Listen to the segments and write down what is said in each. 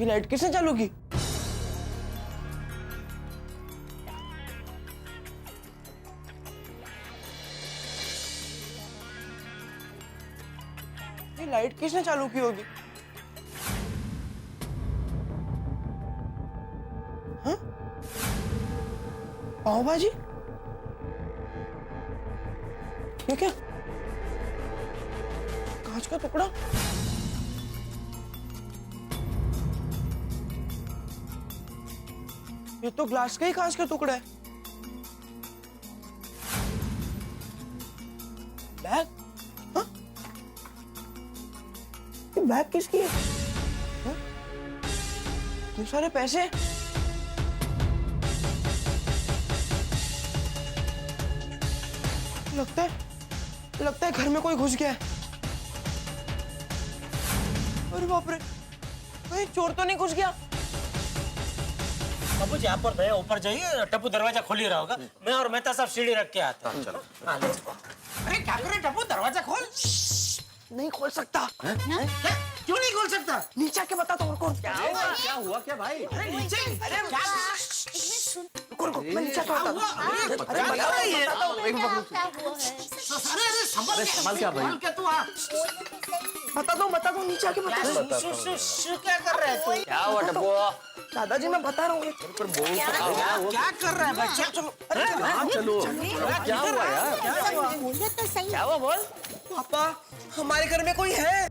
ये लाइट किसने चालू की? ये लाइट किसने चालू की होगी? हाँ? पाव भाजी? ये क्या? कांच का टुकड़ा? ये तो ग्लास का ही कांच का टुकड़ा है। बैग? हाँ? ये बैग किसकी है? हाँ? इतने सारे पैसे? लगता है घर में कोई घुस गया है। अरे बाप रे, कहीं चोर तो नहीं घुस गया? बाबू जी आप और भैया ऊपर जाइए, टप्पू दरवाजा खोल ही रहा होगा। मैं और मेहता साहब सीढ़ी रख के आते हैं। चलो। अरे क्या करे टप्पू, दरवाजा खोल। नहीं खोल सकता। क्यों नहीं खोल सकता? नीचे आके बता तो कौन क्या हुआ क्या भाई? अरे नीचे, अरे रुको मैं नीचे आता हूँ। संभाल क्या भाई? बता दो नीचे आके बता। क्या कर रहे हैं तू? क्या हुआ टप्पू? दादाजी मैं बता रहा हूँ। क्या कर रहा है बच्चा? चलो क्या हुआ यार? तो क्या हुआ बोल? पापा हमारे घर में कोई है।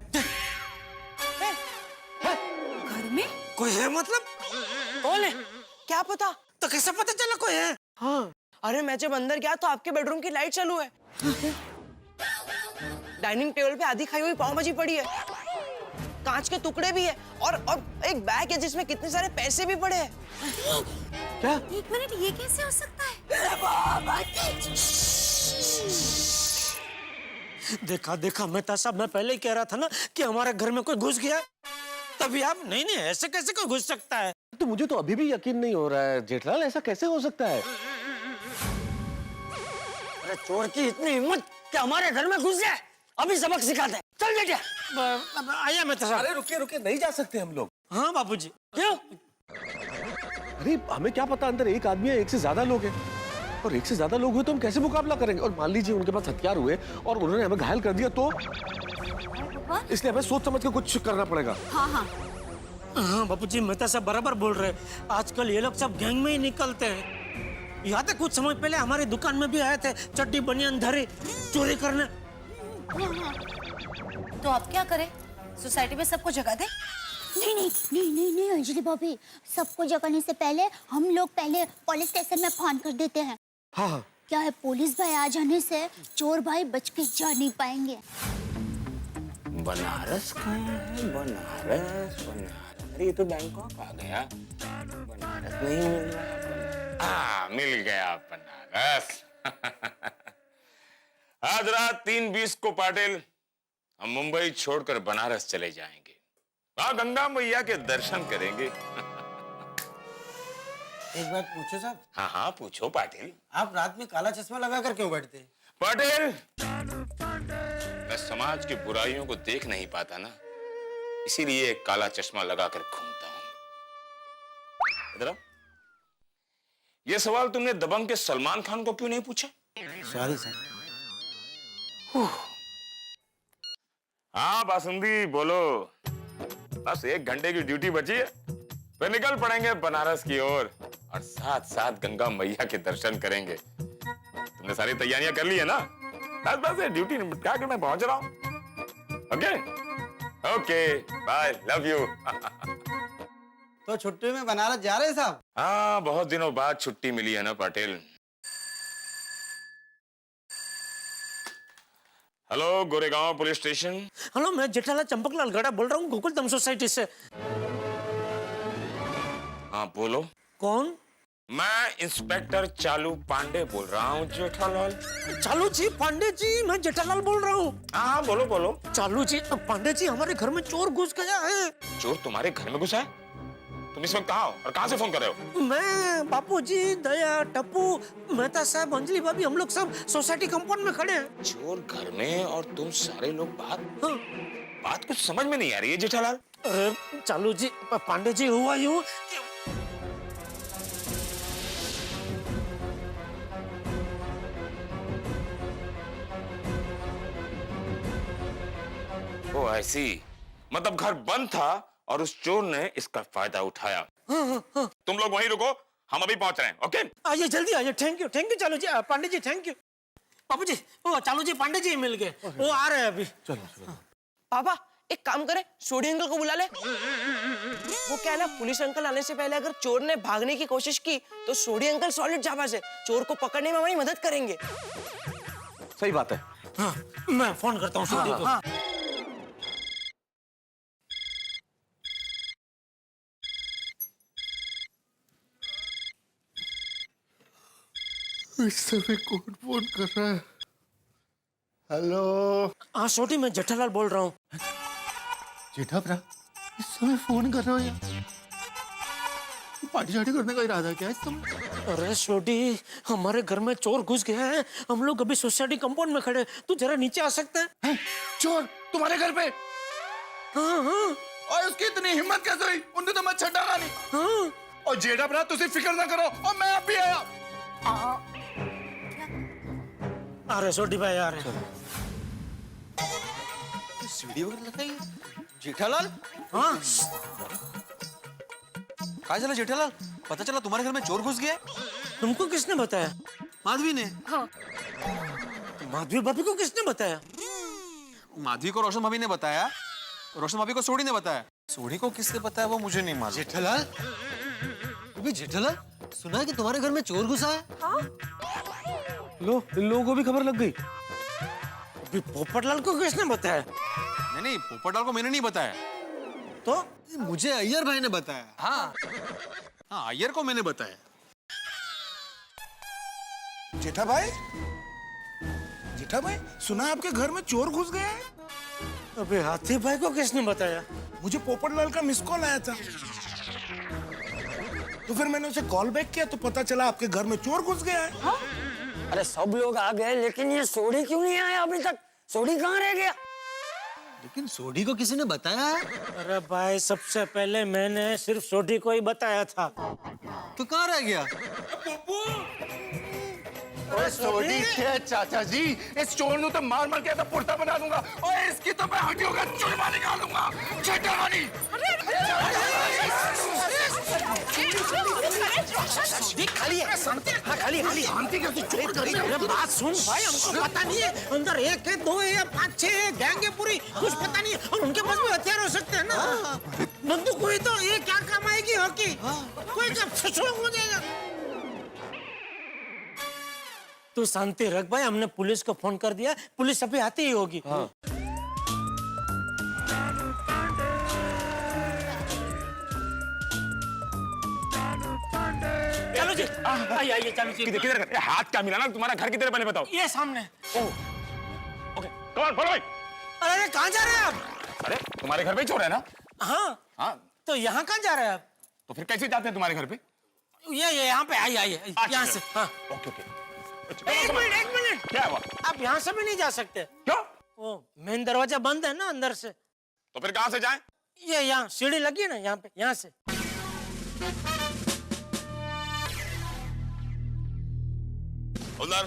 घर में कोई है मतलब? कौन है? क्या पता? तो कैसे पता चला कोई है? हाँ, अरे मैं जब अंदर गया तो आपके बेडरूम की लाइट चालू है। डाइनिंग टेबल पे आधी खाई हुई पाव भाजी पड़ी है, कांच के टुकड़े भी है और एक बैग है जिसमें कितने सारे पैसे भी पड़े हैं। क्या? एक मिनट, ये कैसे हो सकता है? देखा मेहता साहब, मैं पहले ही कह रहा था ना कि हमारे घर में कोई घुस गया। तभी आप नहीं ऐसे कैसे कोई घुस सकता है? तो मुझे तो अभी भी यकीन नहीं हो रहा है जेठलाल, ऐसा कैसे हो सकता है? अरे चोर की इतनी हिम्मत कि हमारे घर में घुस जाए। अभी सबक सिखाते हैं। चल बेटा। आइए मेहता साहब। अरे रुकिए नहीं जा सकते हम लोग। हाँ बाबूजी। क्यों? अरे हमें क्या पता, अंदर एक आदमी है, एक से ज्यादा लोग हैं, और एक से ज्यादा लोग हुए तो हम कैसे मुकाबला करेंगे? और मान लीजिए उनके पास हथियार हुए और उन्होंने हमें घायल कर दिया तो? इसलिए हमें सोच समझ के कुछ करना पड़ेगा। हाँ बाबूजी, मेहता साहब बराबर बोल रहे हैं। आजकल ये लोग सब गैंग में ही निकलते हैं। याद है कुछ समय पहले हमारी दुकान में भी आए थे, चड्डी बनियान धरी चोरी करने। तो अब क्या करें? सोसाइटी में सबको जगा दे? नहीं अंजलि भाभी, सबको जगाने से पहले हम लोग पहले पुलिस स्टेशन में फोन कर देते हैं। हाँ। क्या है, पुलिस भाई आ जाने से चोर भाई बच के जा नहीं पाएंगे। बनारस कहाँ है? बनारस। अरे ये तो बैंकॉक आ गया। बनारस नहीं मिल रहा। मिल गया बनारस। आज रात 3:20 को पाटिल हम मुंबई छोड़कर बनारस चले जाएंगे। वहां गंगा मैया के दर्शन करेंगे। एक बात पूछो साहब? हाँ पूछो पाटिल। आप रात में काला चश्मा लगाकर क्यों बैठते हैं? पाटिल, मैं समाज की बुराइयों को देख नहीं पाता ना, इसीलिए एक काला चश्मा लगाकर घूमता हूं। इधर आओ। ये सवाल तुमने दबंग के सलमान खान को क्यों नहीं पूछा? Sorry sir. हाँ बासुंदी बोलो। बस 1 घंटे की ड्यूटी बची है, फिर निकल पड़ेंगे बनारस की ओर और साथ साथ गंगा मैया के दर्शन करेंगे। तुमने सारी तैयारियां कर ली है ना? बस ड्यूटी निपटा के मैं पहुंच रहा हूं। Okay bye, love you. तो छुट्टी में बनारस जा रहे हैं साहब? हाँ, बहुत दिनों बाद छुट्टी मिली है ना Patil. Hello, Goregaon police station. Hello, मैं जेठालाल चंपकलाल गड़ा बोल रहा हूँ, गोकुलधाम सोसाइटी से। हाँ बोलो। कौन? मैं इंस्पेक्टर चालू पांडे बोल रहा हूँ जेठालाल। चालू जी, पांडे जी, मैं जेठालाल बोल रहा हूँ। हाँ बोलो। चालू जी, पांडे जी, हमारे घर में चोर घुस गया है। चोर तुम्हारे घर में घुसा है? तुम इस वक्त कहाँ हो और कहाँ से फोन कर रहे हो? मैं, बापू जी, दया, टप्पू, मेहता साहब, अंजलि भाभी, हम लोग सब सोसाइटी कंपाउंड में खड़े हैं। चोर घर में और तुम सारे लोग बात हाँ। कुछ समझ में नहीं आ रही है जेठालाल। अरे चालू जी, पांडे जी, हुआ यूं कि ओ ऐसी, मतलब घर बंद था और उस चोर ने इसका फायदा उठाया। तुम लोग वहीं रुको, हम अभी पहुंच रहे हैं। ओके, आइए जल्दी आइए। थैंक यू चालू जी, पांडे जी थैंक यू। बाबू जी, वो चालू जी पांडे जी मिल गए, वो आ रहे हैं अभी। चलो पापा एक काम करे, सोडी अंकल को बुला ले। वो क्या है ना, पुलिस अंकल आने से पहले अगर चोर ने भागने की कोशिश की तो सोडी अंकल सॉलिड जाबाज है, चोर को पकड़ने में हमारी मदद करेंगे। सही बात है। हाँ, मैं फोन करता हूँ सोडी को। हाँ। इस समय कौन फोन कर रहा है? हेलो हाँ सोडी, मैं जेठालाल बोल रहा हूँ। जेठा भरा, इस समय फोन कर रहा हो यार? पार्टी शार्टी करने का इरादा है क्या इस समय? अरे सोडी, हमारे घर में चोर घुस गया है, हम लोग अभी सोसाइटी कंपाउंड में खड़े, तू जरा नीचे आ सकता है? हैं? चोर तुम्हारे घर पे? हाँ। और उसकी इतनी हिम्मत कैसे हुई? उनने तो मच्छर डाला नहीं। हाँ। और जेठा भरा, तुझे फिक्र ना करो, और मैं अब भी आया। अरे सोडी भाई आ रहे। सीढ़ी वगैरह लगाई जेठालाल। हाँ कहा चला जेठालाल? पता चला तुम्हारे घर में चोर घुस गया। तुमको किसने बताया? माधवी ने। हाँ। माधवी भाभी को किसने बताया? माधवी को रोशन भाभी ने बताया, रोशन भाभी को सोडी ने बताया। सोडी को किसने बताया वो मुझे नहीं मालूम। जेठालाल, अभी जेठालाल, सुना है कि तुम्हारे घर में चोर घुसा है? लो, इन लोगों को भी खबर लग गई। अभी पोपटलाल को किसने बताया? नहीं, पोपटलाल को मैंने नहीं बताया। तो मुझे अय्यर भाई ने बताया। हाँ, अय्यर को मैंने बताया। जेठा भाई, जेठा भाई, सुना है आपके घर में चोर घुस गया है? अबे हाथी भाई को किसने बताया? मुझे पोपटलाल का मिस कॉल आया था, तो फिर मैंने उसे कॉल बैक किया तो पता चला आपके घर में चोर घुस गया है। हाँ? अरे सब लोग आ गए लेकिन ये सोडी क्यों नहीं आया अभी तक? सोडी कहाँ रह गया? लेकिन सोडी को किसी ने बताया है? अरे भाई, सबसे पहले मैंने सिर्फ सोडी को ही बताया था। तो कहाँ रह गया? सोडी के चाचा जी, इस चोर ने तो मार मार के ऐसा पुर्ता बना दूंगा, और इसकी तो मैं हड्डियों का चूरमा निकालूंगा। जेठा रानी, खाली है, हाँ खाली खाली। शांति कैसे चोर करी? अरे बात सुन भाई, हमको पता नहीं है अंदर 1 है 2 है या 5 6 है, गैंग है पूरी, कुछ पता नहीं है। और उनके पास भी हथियार हो सकते हैं ना। बंदूक कोई तो ये क्या काम आएगी हॉकी, कोई का फसुआ हो जाएगा। तू शांति रख भाई, हमने पुलिस को फोन कर दिया, पुलिस अभी आती ही होगी। हाँ। चलो जी, आइए चलो जी। किधर हाथ क्या मिला ना? तुम्हारा घर किधर पहले बताओ। ये सामने। Okay, come on, follow me. अरे कहाँ जा रहे हैं आप? अरे तुम्हारे घर पे ही चोर है ना? हाँ। हाँ, तो यहाँ कहाँ जा रहे हैं आप? तो फिर कैसे जाते हैं तुम्हारे घर पे? ये यहाँ पे आइए यहाँ से। हाँ। Okay okay. एक मिनट। क्या हुआ? आप यहाँ से भी नहीं जा सकते। क्यों? वो मेन दरवाजा बंद है ना अंदर से। तो फिर कहाँ से जाएं? ये यहाँ सीढ़ी लगी है ना, यहाँ पे, यहाँ से। उधर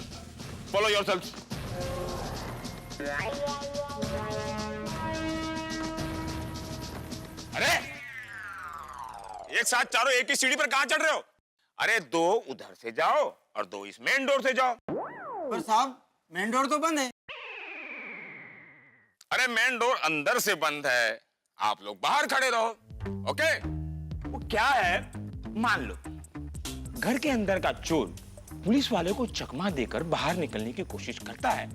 फॉलो योरसेल्फ। अरे एक साथ चारों एक ही सीढ़ी पर कहां चढ़ रहे हो? अरे 2 उधर से जाओ और 2 इस मेन डोर से जाओ। पर साहब, मेन डोर तो बंद है। अरे मेन डोर अंदर से बंद है, आप लोग बाहर खड़े रहो। ओके? वो क्या है, मान लो घर के अंदर का चोर पुलिस वाले को चकमा देकर बाहर निकलने की कोशिश करता है,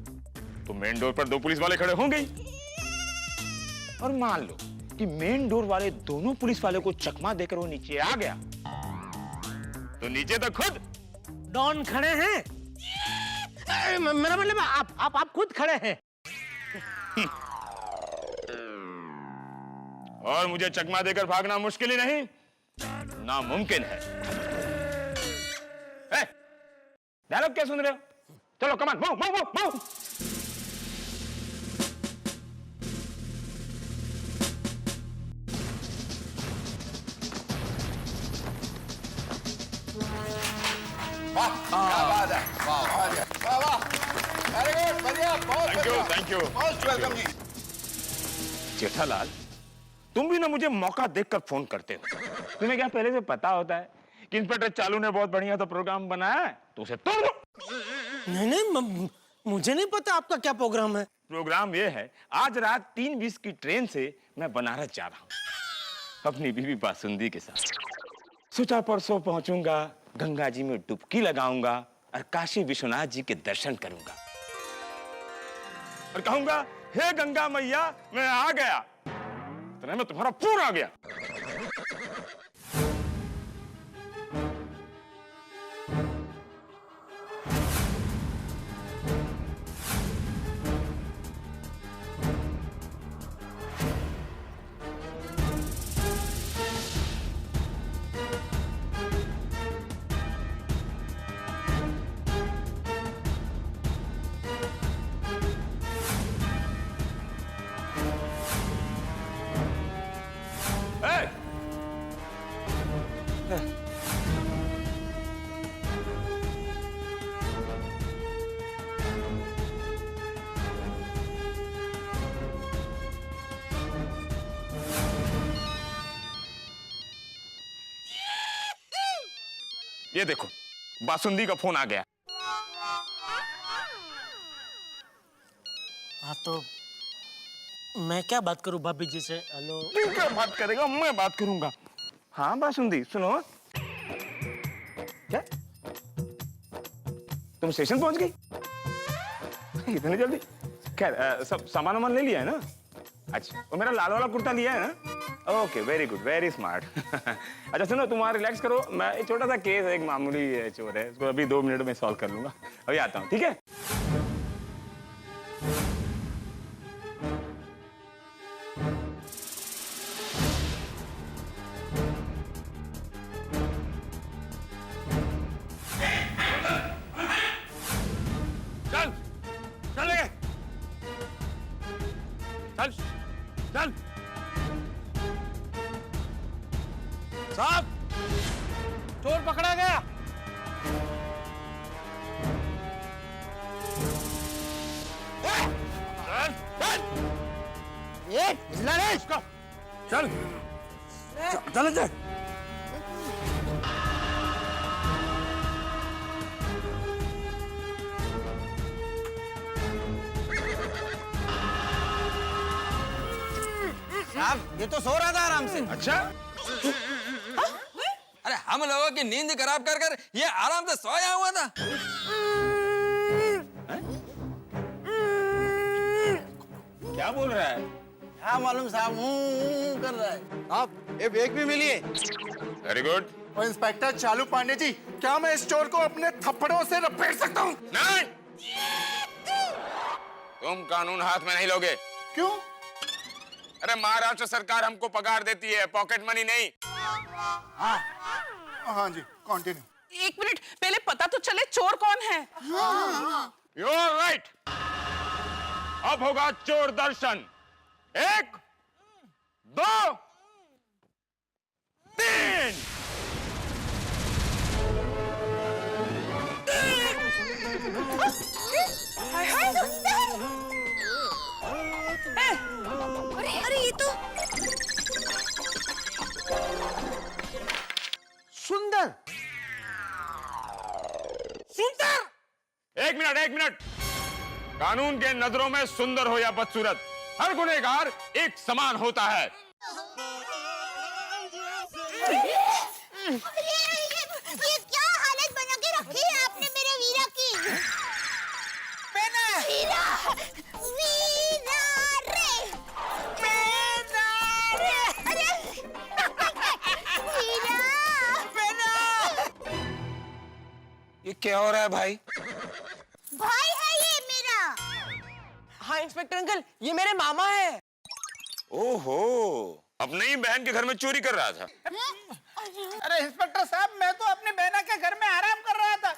तो मेन डोर पर 2 पुलिस वाले खड़े होंगे। और मान लो कि मेन डोर वाले दोनों पुलिस वाले को चकमा देकर वो नीचे आ गया, तो नीचे तो खुद डॉन खड़े हैं। मेरा मतलब आप खुद खड़े हैं। और मुझे चकमा देकर भागना मुश्किल ही नहीं, नामुमकिन है। डायलॉग क्या सुन रहे हो? चलो कमान, मूव मूव मूव मूव। वाह क्या बात है, वाह वाह वाह, वेरी गुड, बढ़िया, बहुत बढ़िया, थैंक यू मोस्ट वेलकम जी। जेठालाल, तुम भी ना मुझे मौका देखकर फोन करते हो। तुम्हें क्या पहले से पता होता है कि इंस्पेक्टर चालू ने बहुत बढ़िया तो प्रोग्राम बनाया है, तो उसे तोड़ दो। नहीं, मुझे नहीं पता आपका क्या प्रोग्राम है। प्रोग्राम ये है, आज रात 3:20 की ट्रेन से मैं बनारस जा रहा हूँ अपनी बीवी बासुंदी के साथ। सोचा परसों पहुंचूंगा, गंगा जी में डुबकी लगाऊंगा और काशी विश्वनाथ जी के दर्शन करूंगा और कहूंगा, हे गंगा मैया मैं आ गया। तो मैं तुम्हारा पूरा आ गया। ये देखो, बासुंदी का फोन आ गया। हाँ तो मैं क्या बात करूं भाभी जी से? हेलो। तू क्या बात करेगा, मैं बात करूंगा। हाँ बासुंदी सुनो। क्या तुम स्टेशन पहुंच गई इतनी जल्दी? खैर सब सामान वामान ले लिया है ना? अच्छा, और मेरा लाल वाला कुर्ता लिया है ना? Okay, very good, very smart. अच्छा सुनो, तुम वहां रिलैक्स करो, मैं एक छोटा सा केस है, एक मामूली चोर है, उसको अभी 2 मिनट में सॉल्व कर लूंगा। अभी आता हूँ, ठीक है? चल चल ले, चल चल। साहब, चोर पकड़ा गया। चल चल, ये हिला रे इसको। चल चल चल। साहब ये तो सो रहा था आराम से। अच्छा, अरे हम लोगों की नींद खराब कर कर ये आराम से सोया हुआ था। क्या बोल रहा है? क्या मालूम साहब, कर रहा है। आप ये बैग भी मिली है। Very good. और इंस्पेक्टर चालू पांडे जी, क्या मैं इस चोर को अपने थप्पड़ों से लपेट सकता हूँ? नहीं, तुम कानून हाथ में नहीं लोगे। क्यों? अरे महाराष्ट्र सरकार हमको पगार देती है, पॉकेट मनी नहीं। हाँ जी, कंटिन्यू। 1 मिनट, पहले पता तो चले चोर कौन है। You are right. अब होगा चोर दर्शन। 1 2 3। अरे ये तो सुंदर। एक मिनट। कानून के नजरों में सुंदर हो या बदसूरत, हर गुनहगार एक समान होता है। ये क्या हालत बना के रखी है आपने मेरे वीरा की? वीरा, वीरा रे, वीरा रे, अरे वीरा, ये क्या हो रहा है भाई? भाई है ये मेरा। हाँ इंस्पेक्टर अंकल, ये मेरे मामा है। ओहो, अपनी ही बहन के घर में चोरी कर रहा था। अरे इंस्पेक्टर साहब, मैं तो अपनी बहना के घर में आराम कर रहा था।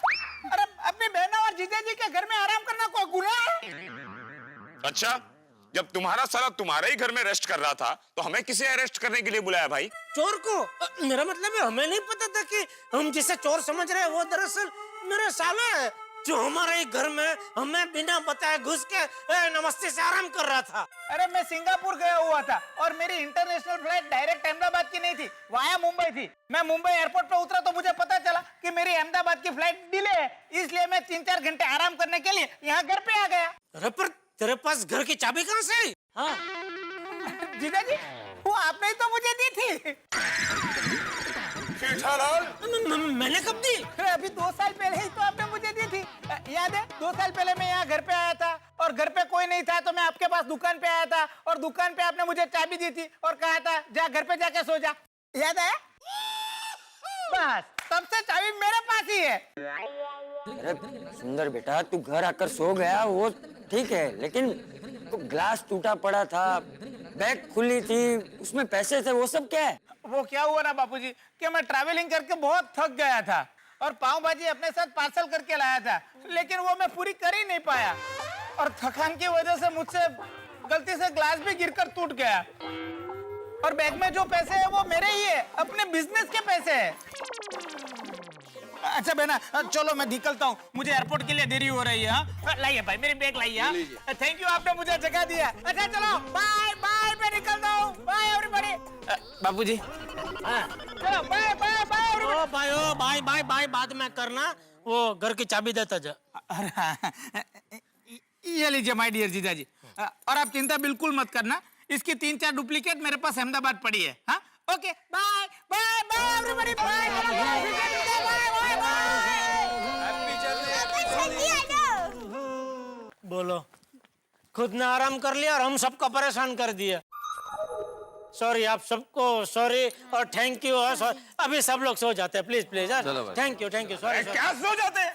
अरे अपनी बहना और जीजा जी के घर में आराम करना कोई गुनाह है? अच्छा, जब तुम्हारा साला तुम्हारे ही घर में रेस्ट कर रहा था, तो हमें किसे अरेस्ट करने के लिए बुलाया भाई? चोर को? मेरा मतलब है हमें नहीं पता था कि हम जिसे चोर समझ रहे हैं वो दरअसल मेरे साले जो हमारे ही घर में हमें बिना बताए घुस के नमस्ते से आराम कर रहा था। अरे मैं सिंगापुर गया हुआ था और मेरी इंटरनेशनल फ्लाइट डायरेक्ट अहमदाबाद की नहीं थी, वाया मुंबई थी। मैं मुंबई एयरपोर्ट पे उतरा तो मुझे पता चला कि मेरी अहमदाबाद की फ्लाइट डिले है, इसलिए मैं 3-4 घंटे आराम करने के लिए यहाँ घर पे आ गया। अरे पर तेरे पास घर की चाबी कहाँ से आई? हाँ जीजा जी, वो आपने ही तो मुझे दी थी। मैंने कब दी? अभी 2 साल पहले ही तो आपने मुझे दी थी, याद है? 2 साल पहले मैं यहाँ घर पे आया था और घर पे कोई नहीं था तो मैं आपके पास दुकान पे आया था और दुकान पे आपने मुझे चाबी दी थी और कहा था जा घर पे जाके सो जा, याद है? बस तब से चाबी मेरे पास ही है। अरे सुंदर बेटा, तू घर आकर सो गया वो ठीक है, लेकिन तो ग्लास टूटा पड़ा था, बैग खुली थी, उसमें पैसे थे, वो सब क्या है? वो क्या हुआ ना बापूजी कि मैं ट्रैवलिंग करके बहुत थक गया था और पाव भाजी अपने साथ पार्सल करके लाया था, लेकिन वो मैं पूरी कर ही नहीं पाया और थकान की वजह से मुझसे गलती से ग्लास भी गिरकर टूट गया और बैग में जो पैसे है वो मेरे ही है, अपने बिजनेस के पैसे है। अच्छा बहना चलो मैं निकलता हूँ, मुझे एयरपोर्ट के लिए देरी हो रही है। हाँ लाइए भाई मेरी बैग लाइए। थैंक यू, आपने मुझे जगह दिया। अच्छा चलो बाय बाय, मैं निकलता हूँ, बाय एवरीबॉडी। बापूजी चलो बाय बाय बाय। ओ बाय बाय बाय बाद में करना, वो घर की चाबी देता जा। ये लीजिए माय डियर जीजा जी, और आप चिंता बिल्कुल मत करना, इसकी 3-4 डुप्लीकेट मेरे पास अहमदाबाद पड़ी है। हाँ okay bye bye bye everybody, bye bye bye. बोलो, खुद ने आराम कर लिया और हम सबको परेशान कर दिया। सॉरी आप सबको, सॉरी और थैंक यू। अभी सब लोग सो जाते हैं, please please. Thank you sorry. क्या सो जाते हैं?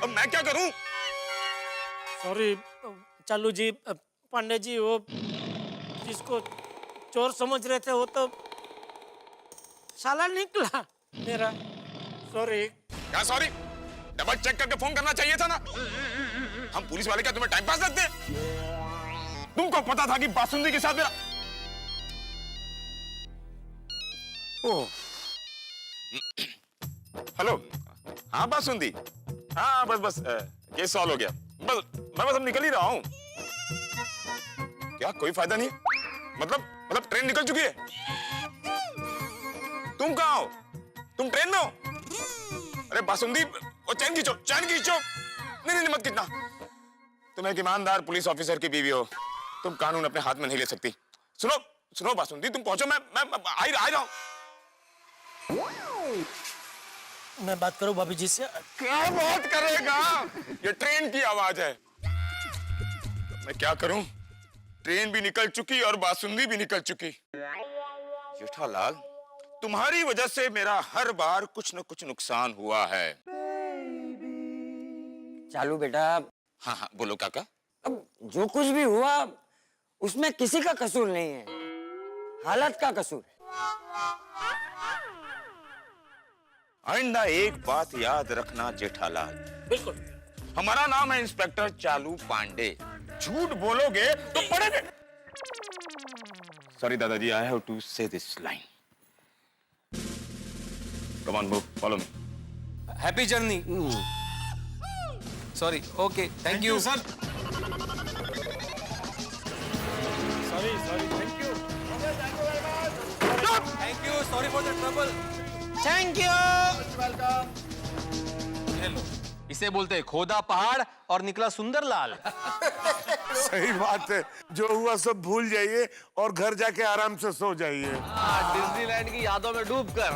अब मैं क्या करूं? सॉरी चालू जी, पांडे जी, वो जिसको चोर समझ रहे थे वो तो साला निकला मेरा। सॉरी। क्या सॉरी? डबल चेक करके फोन करना चाहिए था ना। हम पुलिस वाले क्या तुम्हें टाइम पास देते हैं? तुमको पता था कि बासुंदी के साथ मेरा हेलो। हाँ बासुंदी, हाँ बस केस सॉल्व हो गया, मैं अब निकल ही रहा हूँ। क्या कोई फायदा नहीं? मतलब ट्रेन निकल चुकी है? तुम कहाँ हो? तुम ट्रेन में हो? अरे बासुंदी, वो चैन खींचो। नहीं मत खींचना। तुम एक ईमानदार पुलिस ऑफिसर की बीवी हो, तुम कानून अपने हाथ में नहीं ले सकती। सुनो बासुंदी, तुम पहुंचो, मैं आ ही रहा हूं। मैं बात करूं भाभी जी से? क्या बात करेगा? ये ट्रेन की आवाज है। मैं क्या करूं? ट्रेन भी निकल चुकी और बासुंदी भी निकल चुकी। जेठालाल, तुम्हारी वजह से मेरा हर बार कुछ न कुछ नुकसान हुआ है। चालू बेटा, हाँ बोलो काका। अब जो कुछ भी हुआ उसमें किसी का कसूर नहीं है, हालत का कसूर। आइंदा एक बात याद रखना जेठालाल। बिल्कुल। हमारा नाम है इंस्पेक्टर चालू पांडे। झूठ बोलोगे तो पड़ेंगे। सॉरी दादाजी, आई हैव टू से this line. Come on move, follow me. Happy journey. Sorry, okay, thank you sir. Sorry thank you sorry for the trouble. Thank you. Welcome. इसे बोलते हैं खोदा पहाड़ और निकला सुंदर लाल। सही बात है, जो हुआ सब भूल जाइए और घर जाके आराम से सो जाइए। डिज्नीलैंड की यादों में डूब कर।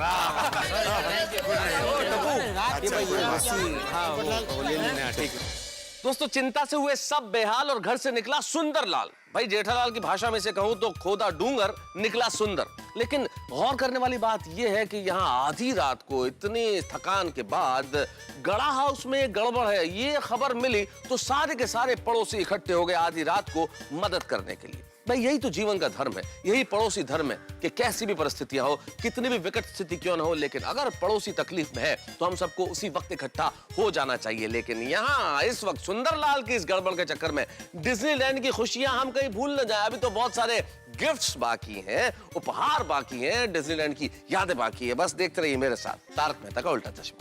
दोस्तों, चिंता से हुए सब बेहाल और घर से निकला सुंदर लाल। भाई जेठालाल की भाषा में से कहूं तो खोदा डूंगर निकला सुंदर। लेकिन गौर करने वाली बात यह है कि यहाँ आधी रात को इतनी थकान के बाद गड़ा हाउस में गड़बड़ है ये खबर मिली तो सारे के सारे पड़ोसी इकट्ठे हो गए आधी रात को मदद करने के लिए। भाई यही तो जीवन का धर्म है, यही पड़ोसी धर्म है कि कैसी भी परिस्थितियां हो, कितनी भी विकट स्थिति क्यों न हो, लेकिन अगर पड़ोसी तकलीफ में है तो हम सबको उसी वक्त इकट्ठा हो जाना चाहिए। लेकिन यहाँ इस वक्त सुंदरलाल की इस गड़बड़ के चक्कर में डिज्नीलैंड की खुशियां हम कहीं भूल न जाए। अभी तो बहुत सारे गिफ्ट्स बाकी हैं, उपहार बाकी हैं, डिज्नीलैंड की यादें बाकी है। बस देखते रहिए मेरे साथ तारक मेहता का उल्टा चश्मा।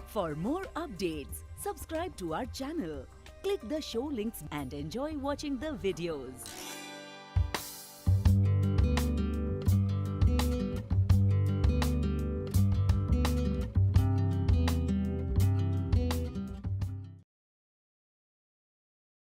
For more updates, subscribe to our channel, click the show links and enjoy watching the videos.